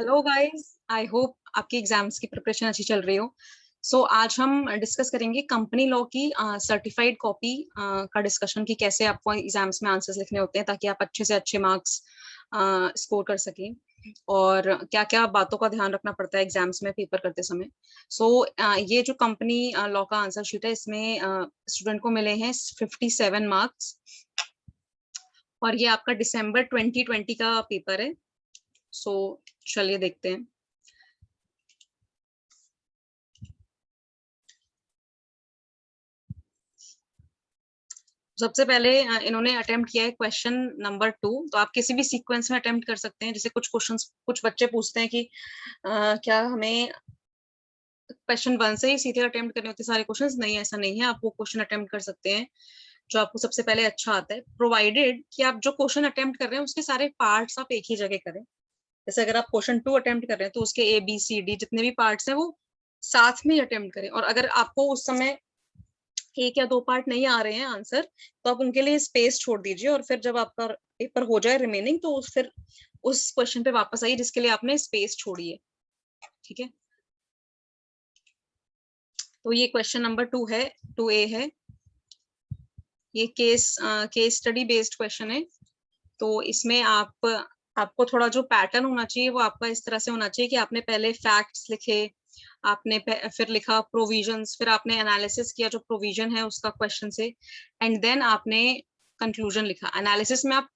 Hello guys, I hope आपकी exams की preparation अच्छी चल रही हो। आज हम डिस्कस करेंगे कंपनी लॉ की सर्टिफाइड कॉपी का डिस्कशन कि कैसे आपको एग्जाम्स में आंसर्स लिखने होते हैं ताकि आप अच्छे से अच्छे मार्क्स स्कोर कर सकें और क्या क्या बातों का ध्यान रखना पड़ता है एग्जाम्स में पेपर करते समय। ये जो कंपनी लॉ का आंसर शीट है इसमें स्टूडेंट को मिले हैं 57 मार्क्स और ये आपका दिसंबर 2020 का पेपर है। सो चलिए देखते हैं। सबसे पहले इन्होंने अटेम्प्ट किया है क्वेश्चन नंबर 2। तो आप किसी भी सीक्वेंस में अटेम्प्ट कर सकते हैं। जैसे कुछ क्वेश्चंस कुछ बच्चे पूछते हैं कि क्या हमें क्वेश्चन 1 से ही सीधे अटेम्प्ट करने होते सारे क्वेश्चंस। नहीं, ऐसा नहीं है। आप वो क्वेश्चन अटेम्प्ट कर सकते हैं जो आपको सबसे पहले अच्छा आता है, प्रोवाइडेड कि आप जो क्वेश्चन अटेम्प्ट कर रहे हैं उसके सारे पार्ट्स आप एक ही जगह करें। जैसे अगर आप क्वेश्चन 2 अटेम्प्ट कर रहे हैं तो उसके A B C D जितने भी पार्ट्स हैं वो साथ में ही अटेम्प्ट करें। और अगर आपको उस समय एक या दो पार्ट नहीं आ रहे हैं आंसर, तो आप उनके लिए स्पेस छोड़ दीजिए और फिर जब आपका पेपर हो जाए रिमेनिंग तो फिर उस क्वेश्चन पे वापस आइए जिसके लिए आपने स्पेस छोड़ी है। ठीक है, तो ये क्वेश्चन नंबर 2 है, 2A है। ये केस स्टडी बेस्ड क्वेश्चन है। तो इसमें आपको थोड़ा जो पैटर्न होना चाहिए वो आपका इस तरह से होना चाहिए कि आपने पहले फैक्ट्स लिखे, आपने फिर लिखा प्रोविजंस, फिर आपने एनालिसिस किया जो प्रोविजन है उसका क्वेश्चन से, एंड देन आपने कंक्लूजन लिखा। एनालिसिस में आप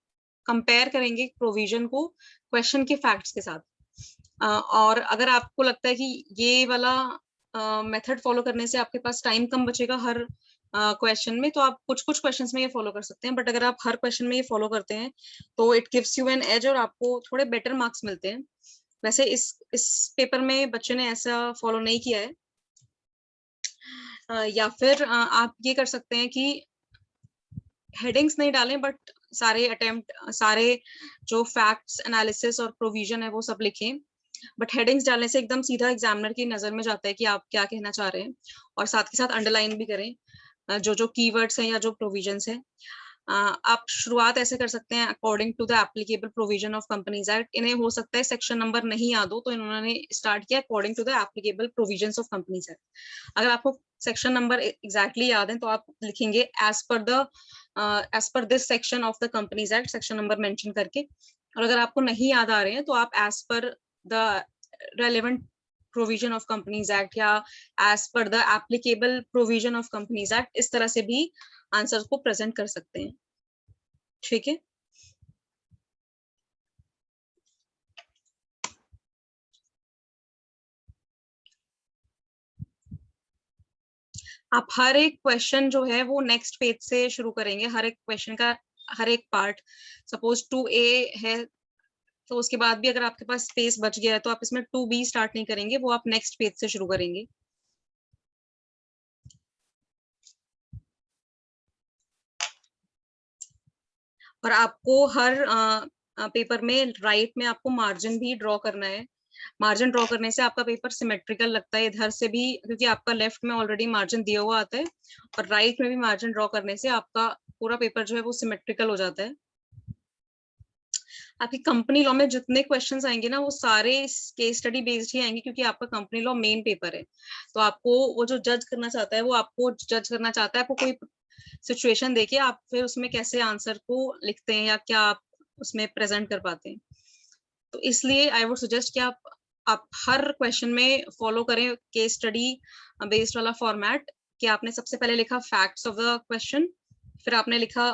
कंपेयर करेंगे प्रोविजन को क्वेश्चन के फैक्ट्स के साथ। और अगर आपको लगता है कि ये वाला मेथड फॉलो करने से आपके पास टाइम कम बचेगा हर क्वेश्चन में, तो आप कुछ कुछ क्वेश्चंस में ये फॉलो कर सकते हैं। बट अगर आप हर क्वेश्चन में ये फॉलो करते हैं तो it gives you an edge और आपको थोड़े बेटर मार्क्स मिलते हैं। वैसे इस पेपर में बच्चे ने ऐसा फॉलो नहीं किया है। या फिर आप ये कर सकते हैं कि हेडिंग्स नहीं डालें बट सारे जो फैक्ट्स एनालिसिस और प्रोविजन है वो सब लिखें। बट हेडिंग्स डालने से एकदम सीधा एग्जामिनर की नजर में जाता है कि आप क्या कहना चाह रहे हैं। और साथ के साथ अंडरलाइन भी करें जो जो कीवर्ड्स हैं या जो प्रोविजंस हैं। आप शुरुआत ऐसे कर सकते हैं, according to the applicable provision of companies act. इन्हें हो सकता है सेक्शन नंबर नहीं याद हो, तो इन्होंने स्टार्ट किया according to the applicable provisions of companies act. अगर आपको सेक्शन नंबर एग्जैक्टली याद है तो आप लिखेंगे as per this section of the companies act, section number mention करके। और अगर आपको नहीं याद आ रहे हैं तो आप as per the relevant provision of companies act या as per the applicable provision of companies act इस तरह से भी आंसर को प्रेजेंट कर सकते हैं। ठीक है, आप हर एक क्वेश्चन जो है वो नेक्स्ट पेज से शुरू करेंगे। हर एक क्वेश्चन का हर एक पार्ट, सपोज 2A है तो उसके बाद भी अगर आपके पास स्पेस बच गया है तो आप इसमें 2B स्टार्ट नहीं करेंगे, वो आप नेक्स्ट पेज से शुरू करेंगे। और आपको हर पेपर में राइट में आपको मार्जिन भी ड्रॉ करना है। मार्जिन ड्रॉ करने से आपका पेपर सिमेट्रिकल लगता है इधर से भी, क्योंकि आपका लेफ्ट में ऑलरेडी मार्जिन दिया हुआ आता है और राइट में भी मार्जिन ड्रॉ करने से आपका पूरा पेपर जो है वो सिमेट्रिकल हो जाता है। आपकी कंपनी लॉ में जितने क्वेश्चंस आएंगे ना वो सारे केस स्टडी बेस्ड ही आएंगे, क्योंकि आपका कंपनी लॉ मेन पेपर है। तो आपको वो जो जज करना चाहता है वो आपको जज करना चाहता है, आपको कोई सिचुएशन देखिए आप फिर उसमें कैसे आंसर को लिखते हैं या क्या आप उसमें प्रेजेंट कर पाते हैं। तो इसलिए आई वुड सजेस्ट कि आप हर क्वेश्चन में फॉलो करें केस स्टडी बेस्ड वाला फॉर्मेट, कि आपने सबसे पहले लिखा फैक्ट्स ऑफ द क्वेश्चन, फिर आपने लिखा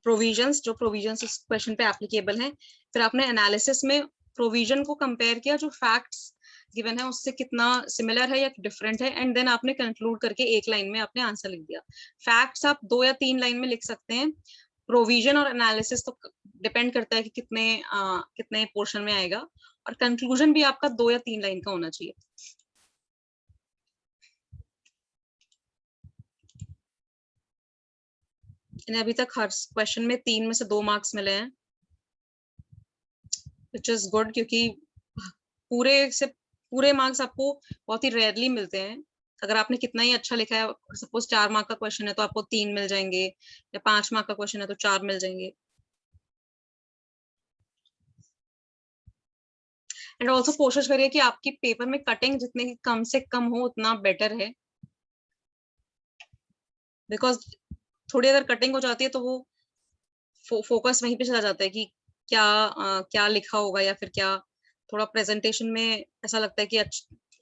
प्रोविजंस, जो प्रोविजंस इस क्वेश्चन पे एप्लीकेबल हैं, फिर आपने एनालिसिस में प्रोविजन को कंपेयर किया जो फैक्ट्स गिवन है उससे कितना सिमिलर है या डिफरेंट है, एंड देन आपने कंक्लूड करके एक लाइन में आपने आंसर लिख दिया। फैक्ट्स आप 2 या 3 लाइन में लिख सकते हैं। प्रोविजन और एनालिसिस तो डिपेंड करता है कि कितने पोर्शन में आएगा। और कंक्लूजन भी आपका 2 या 3 लाइन का होना चाहिए। इन्हें अभी तक हर क्वेश्चन में 3 में से 2 मार्क्स मिले हैं, विच इज गुड, क्योंकि पूरे मार्क्स आपको बहुत ही रेयरली मिलते हैं। अगर आपने कितना ही अच्छा लिखा है, सपोज 4 मार्क का क्वेश्चन है तो आपको 3 मिल जाएंगे, या 5 मार्क का क्वेश्चन है तो 4 मिल जाएंगे। एंड ऑल्सो कोशिश करिए कि आपकी पेपर में कटिंग जितनी कम से कम हो उतना बेटर है, बिकॉज थोड़ी अगर कटिंग हो जाती है तो वो फोकस वहीं पे चला जाता है कि क्या लिखा होगा, या फिर क्या थोड़ा प्रेजेंटेशन में ऐसा लगता है कि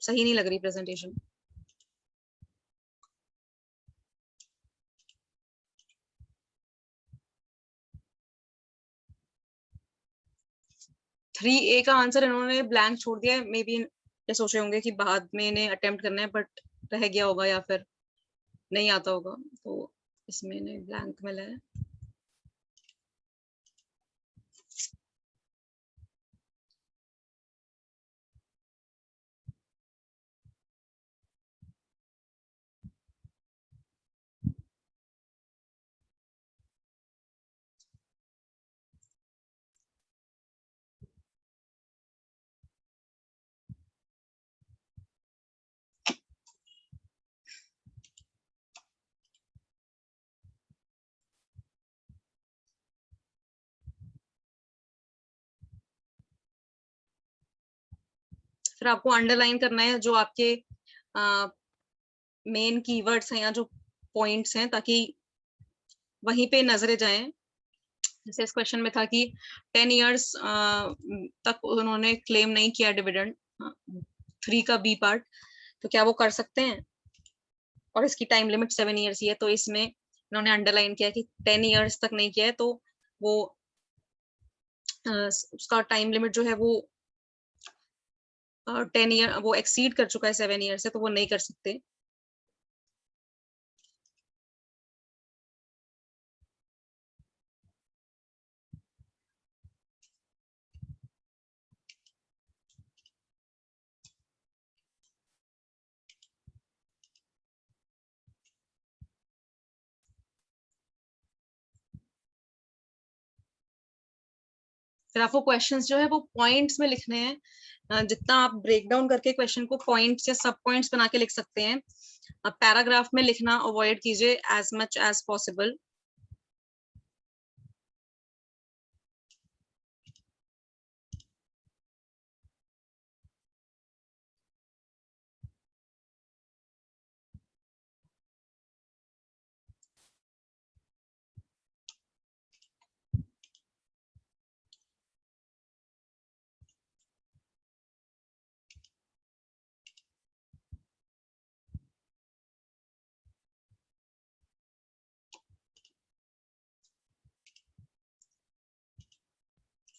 सही नहीं लग रही प्रेजेंटेशन। थ्री ए का आंसर इन्होंने ब्लैंक छोड़ दिया है, मे बी ये सोच रहे होंगे कि बाद में इन्हें अटेम्प्ट करना है बट रह गया होगा या फिर नहीं आता होगा, तो इसमें इन्हें ब्लैंक मिला है। फिर आपको अंडरलाइन करना है जो आपके मेन कीवर्ड्स हैं या जो पॉइंट्स हैं, ताकि वहीं पे नजरें जाएं। जैसे इस क्वेश्चन में था कि 10 इयर्स तक उन्होंने क्लेम नहीं किया डिविडेंड, 3 का बी पार्ट, तो क्या वो कर सकते हैं, और इसकी टाइम लिमिट 7 इयर्स ही है, तो इसमें इन्होंने अंडरलाइन किया कि 10 इयर्स तक नहीं किया है तो वो उसका टाइम लिमिट जो है वो 10 ईयर वो एक्सीड कर चुका है 7 ईयर से, तो वो नहीं कर सकते। फिर आपको क्वेश्चंस जो है वो पॉइंट्स में लिखने हैं, जितना आप ब्रेक डाउन करके क्वेश्चन को पॉइंट्स या सब पॉइंट्स बना के लिख सकते हैं। पैराग्राफ में लिखना अवॉइड कीजिए as much as possible.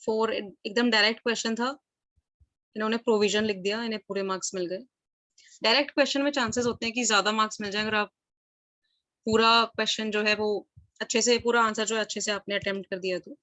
Four एकदम डायरेक्ट क्वेश्चन था, इन्होंने प्रोविजन लिख दिया, इन्हें पूरे मार्क्स मिल गए। डायरेक्ट क्वेश्चन में चांसेस होते हैं कि ज्यादा मार्क्स मिल जाए अगर आप पूरा क्वेश्चन जो है वो अच्छे से, पूरा आंसर जो है अच्छे से आपने अटेम्प्ट कर दिया तो।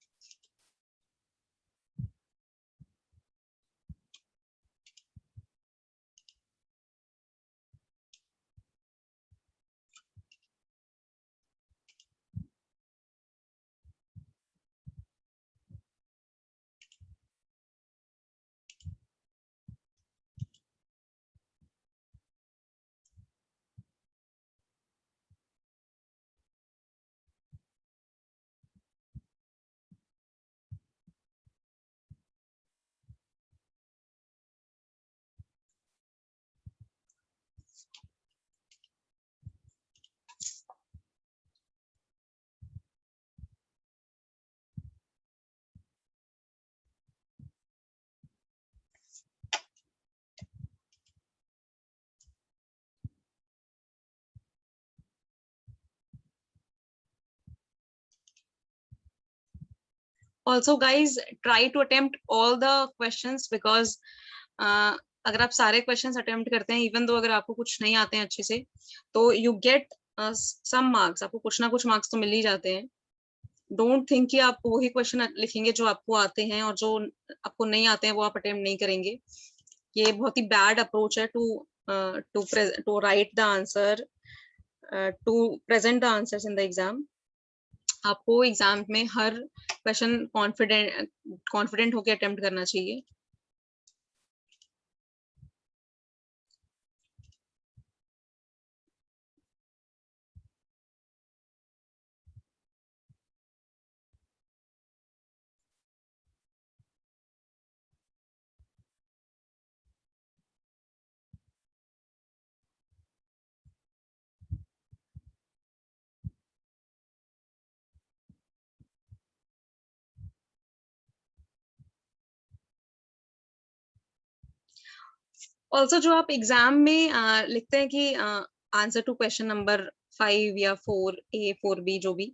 Also guys try to attempt all the questions, because अगर आप सारे क्वेश्चंस अटेम्प्ट करते हैं, इवन दो अगर आपको कुछ नहीं आते हैं अच्छे से, तो यू गेट सम मार्क्स, आपको कुछ ना कुछ मार्क्स तो मिल ही जाते हैं। डोंट थिंक कि आप वही क्वेश्चन लिखेंगे जो आपको आते हैं, और जो आपको नहीं आते हैं वो आप अटेम्प्ट नहीं करेंगे। ये बहुत ही बैड अप्रोच है to to write the answer, to present the answers in the exam. आपको एग्जाम में हर क्वेश्चन कॉन्फिडेंट होकर अटेम्प्ट करना चाहिए। ऑल्सो जो आप एग्जाम में लिखते हैं कि आंसर टू क्वेश्चन नंबर 5 या 4A 4B जो भी,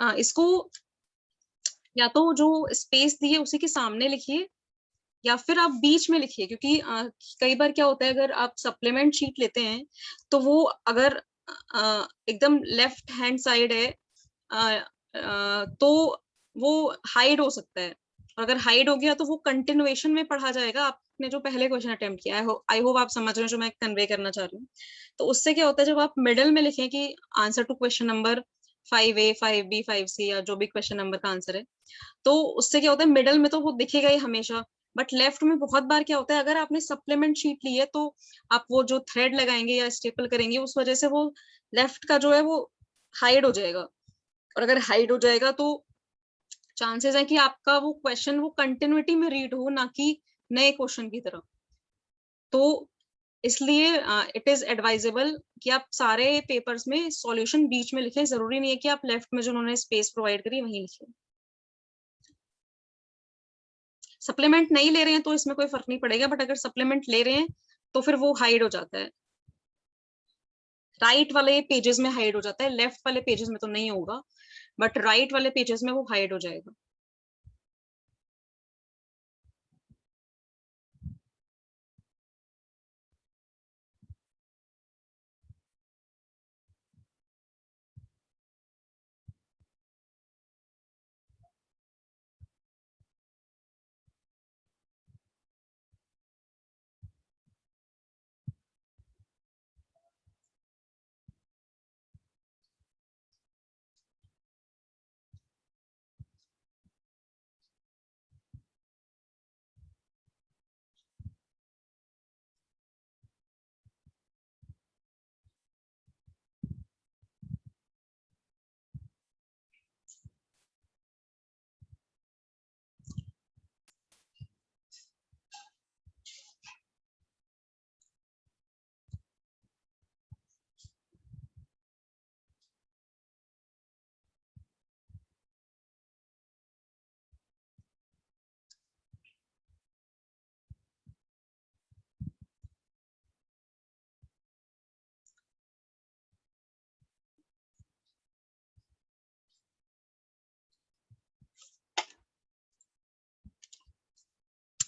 इसको या तो जो स्पेस दी है उसी के सामने लिखिए या फिर आप बीच में लिखिए, क्योंकि कई बार क्या होता है अगर आप सप्लीमेंट शीट लेते हैं तो वो अगर एकदम लेफ्ट हैंड साइड है तो वो हाइड हो सकता है, और अगर हाइड हो गया तो वो कंटिन्यूएशन में पढ़ा जाएगा आपने जो पहले क्वेश्चन अटेम्प्ट किया है। आई होप आप समझ रहे हो जो मैं कन्वे करना चाह रही हूँ। तो उससे क्या होता है जब आप मिडल में लिखें कि answer to question number 5A 5B 5C या जो भी क्वेश्चन नंबर का आंसर है, तो उससे क्या होता है मिडल में तो वो दिखेगा ही हमेशा, बट लेफ्ट में बहुत बार क्या होता है अगर आपने सप्लीमेंट शीट ली है तो आप वो जो थ्रेड लगाएंगे या स्टेपल करेंगे उस वजह से वो लेफ्ट का जो है वो हाइड हो जाएगा, और अगर हाइड हो जाएगा तो चांसेस है कि आपका वो क्वेश्चन वो कंटिन्यूटी में रीड हो ना कि नए क्वेश्चन की तरह। तो इसलिए इट इज एडवाइजेबल कि आप सारे पेपर्स में सॉल्यूशन बीच में लिखें, जरूरी नहीं है कि आप लेफ्ट में जो उन्होंने स्पेस प्रोवाइड करी वहीं लिखें। सप्लीमेंट नहीं ले रहे हैं तो इसमें कोई फर्क नहीं पड़ेगा, बट अगर सप्लीमेंट ले रहे हैं तो फिर वो हाइड हो जाता है, राइट वाले पेजेस में हाइड हो जाता है, लेफ्ट वाले पेजेस में तो नहीं होगा, बट राइट वाले पेजेस में वो हाइड हो जाएगा।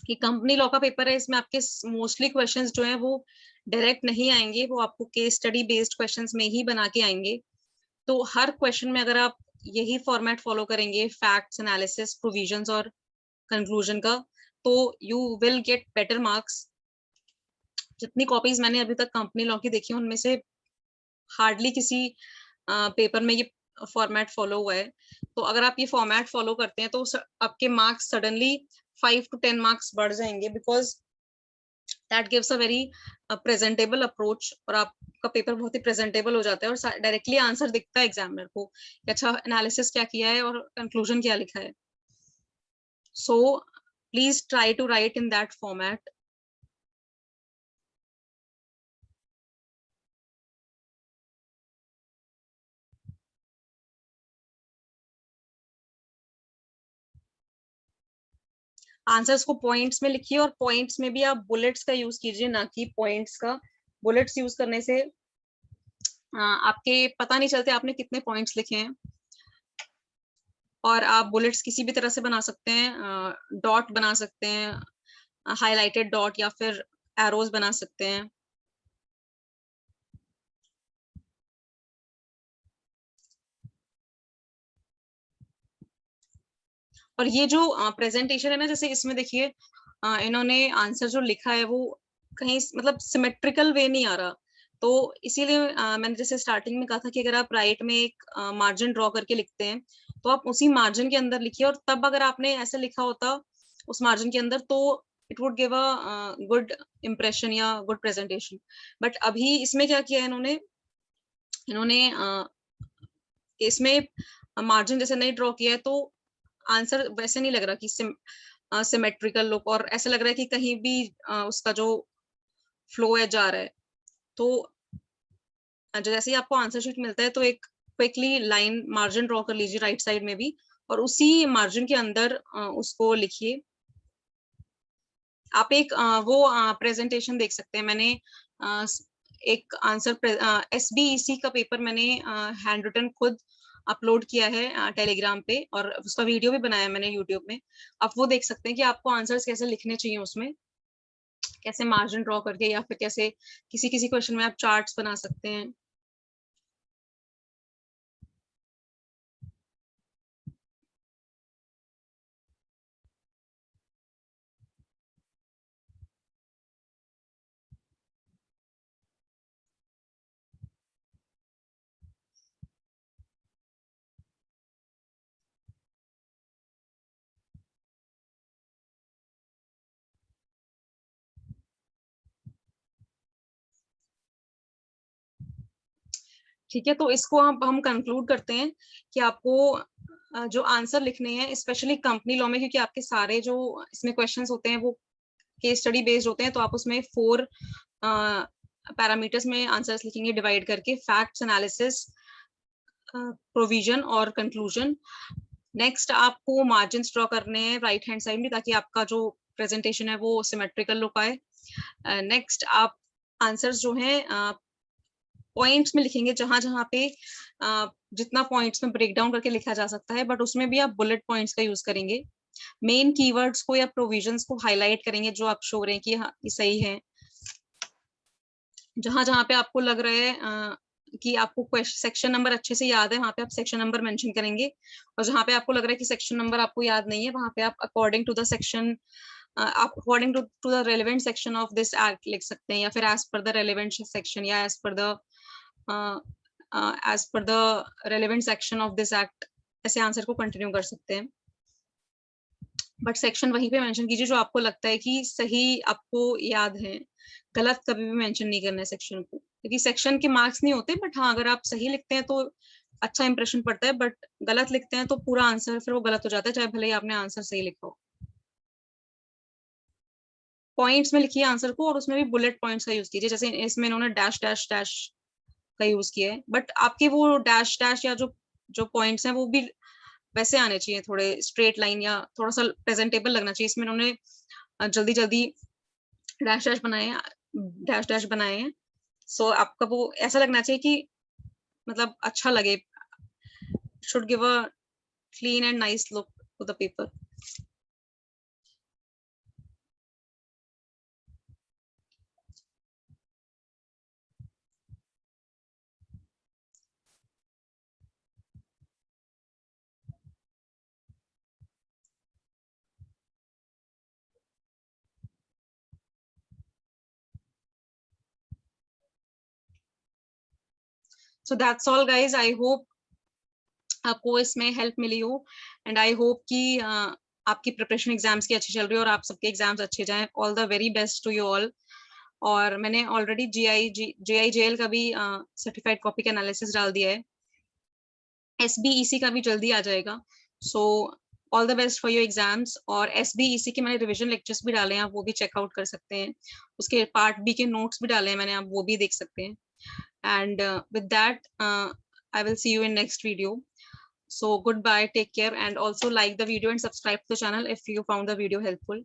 कि कंपनी लॉ का पेपर है, इसमें आपके मोस्टली क्वेश्चंस जो हैं वो डायरेक्ट नहीं आएंगे, वो आपको केस स्टडी बेस्ड क्वेश्चंस में ही बना के आएंगे। तो हर क्वेश्चन में अगर आप यही फॉर्मेट फॉलो करेंगे, फैक्ट्स एनालिसिस प्रोविजंस और कंक्लूजन का, तो you will get better marks. जितनी कॉपीज मैंने अभी तक कंपनी लॉ की देखी उनमें से हार्डली किसी पेपर में ये फॉर्मेट फॉलो हुआ है। तो अगर आप ये फॉर्मेट फॉलो करते हैं तो आपके मार्क्स सडनली 5 to 10 मार्क्स बढ़ जाएंगे, because that gives a very presentable approach, और आपका पेपर बहुत ही प्रेजेंटेबल हो जाता है और डायरेक्टली आंसर दिखता है एग्जामिनर को कि अच्छा एनालिसिस क्या किया है और कंक्लूजन क्या लिखा है। So please try to write in that format. Answers को पॉइंट्स में लिखिए, और पॉइंट्स में भी आप बुलेट्स का यूज कीजिए ना कि पॉइंट्स का। बुलेट्स यूज करने से आपके पता नहीं चलते आपने कितने पॉइंट्स लिखे हैं, और आप बुलेट्स किसी भी तरह से बना सकते हैं, डॉट बना सकते हैं, हाईलाइटेड डॉट, या फिर एरोज बना सकते हैं। और ये जो प्रेजेंटेशन है ना, जैसे इसमें देखिए इन्होंने आंसर जो लिखा है वो कहीं मतलब सिमेट्रिकल वे नहीं आ रहा, तो इसीलिए मैंने जैसे स्टार्टिंग में कहा था कि अगर आप राइट में एक मार्जिन ड्रॉ करके लिखते हैं तो आप उसी मार्जिन के अंदर लिखिए, और तब अगर आपने ऐसे लिखा होता उस मार्जिन के अंदर तो it would give a good impression या गुड प्रेजेंटेशन। बट अभी इसमें क्या किया है इन्होंने, इन्होंने इसमें मार्जिन जैसे नहीं ड्रॉ किया है तो आंसर वैसे नहीं लग रहा कि सिमेट्रिकल लुक, और ऐसा लग रहा है कि कहीं भी उसका जो फ्लो है जा रहा है। तो जैसे ही आपको आंसर शीट मिलता है तो एक क्विकली लाइन मार्जिन ड्रॉ कर लीजिए राइट साइड में भी, और उसी मार्जिन के अंदर उसको लिखिए आप एक वो प्रेजेंटेशन देख सकते हैं। मैंने एक आंसर SBEC का पेपर मैंने हैंड रिटन खुद अपलोड किया है टेलीग्राम पे, और उसका वीडियो भी बनाया मैंने यूट्यूब में। आप वो देख सकते हैं कि आपको आंसर्स कैसे लिखने चाहिए उसमें, कैसे मार्जिन ड्रॉ करके, या फिर कैसे किसी किसी क्वेश्चन में आप चार्ट्स बना सकते हैं। ठीक है, तो इसको हम कंक्लूड करते हैं कि आपको जो आंसर लिखने हैं, स्पेशली कंपनी लॉ में, क्योंकि आपके सारे जो इसमें क्वेश्चंस होते हैं वो केस स्टडी बेस्ड होते हैं, तो आप उसमें 4 पैरामीटर्स में आंसर्स लिखेंगे डिवाइड करके: फैक्ट्स, एनालिसिस, प्रोविजन और कंक्लूजन। नेक्स्ट आपको मार्जिन ड्रॉ करने हैं राइट हैंड साइड में, ताकि आपका जो प्रेजेंटेशन है वो सिमेट्रिकल लुक आए। नेक्स्ट आप आंसर्स जो हैं पॉइंट्स में लिखेंगे, जहां जहां पे जितना पॉइंट्स में ब्रेक डाउन करके लिखा जा सकता है, बट उसमें भी आप बुलेट पॉइंट्स का यूज करेंगे। मेन कीवर्ड्स को या प्रोविजंस को हाईलाइट करेंगे जो आप शो रहे हैं कि हाँ ये सही है। जहां जहां पे आपको लग रहा है कि आपको सेक्शन नंबर अच्छे से याद है, वहां पे आप सेक्शन नंबर मेंशन करेंगे, और जहां पे आपको लग रहा है कि सेक्शन नंबर आपको याद नहीं है, वहां पे आप अकॉर्डिंग टू द सेक्शन, आप according to the relevant section of this act लिख सकते हैं, या फिर as per the relevant section, या as per the relevant section of this act, ऐसे आंसर को कंटिन्यू कर सकते हैं। बट सेक्शन वहीं पे मेंशन कीजिए जो आपको लगता है कि सही आपको याद है। गलत कभी भी मेंशन नहीं करना है सेक्शन को, क्योंकि सेक्शन के मार्क्स नहीं होते, बट हाँ अगर आप सही लिखते हैं तो अच्छा इंप्रेशन पड़ता है, बट गलत लिखते हैं तो पूरा आंसर फिर वो गलत हो जाता है, चाहे भले ही आपने आंसर सही लिखा हो। पॉइंट्स में लिखिए आंसर को, और उसमें भी बुलेट पॉइंट्स का यूज कीजिए, जैसे इसमें इन्होंने डैश डैश डैश का यूज किया है, बट आपके वो डैश डैश या जो जो पॉइंट्स हैं वो भी वैसे आने चाहिए, थोड़े स्ट्रेट लाइन या थोड़ा सा प्रेजेंटेबल लगना चाहिए। इसमें इन्होंने जल्दी जल्दी डैश डैश बनाए हैं, डैश डैश बनाए हैं। सो आपका वो ऐसा लगना चाहिए कि मतलब अच्छा लगे, should give a clean and nice look to the paper. So that's all guys, I hope आपको इसमें हेल्प मिली हो, एंड आई होप कि आपकी प्रिपरेशन एग्जाम्स की अच्छी चल रही है और आप सबके एग्जाम्स अच्छे जाएं। All the very best to you all. और मैंने ऑलरेडी GIGL का भी सर्टिफाइड कॉपी का एनालिसिस डाल दिया है, SBEC का भी जल्दी आ जाएगा। So all the best for your exams. और SBEC के मैंने रिविजन लेक्चर्स भी डाले हैं, आप वो भी चेकआउट कर सकते हैं। उसके पार्ट B के नोट्स भी डाले हैं मैंने, आप वो भी देख सकते हैं। And with that I will see you in next video. So goodbye, take care, and also like the video and subscribe to the channel if you found the video helpful.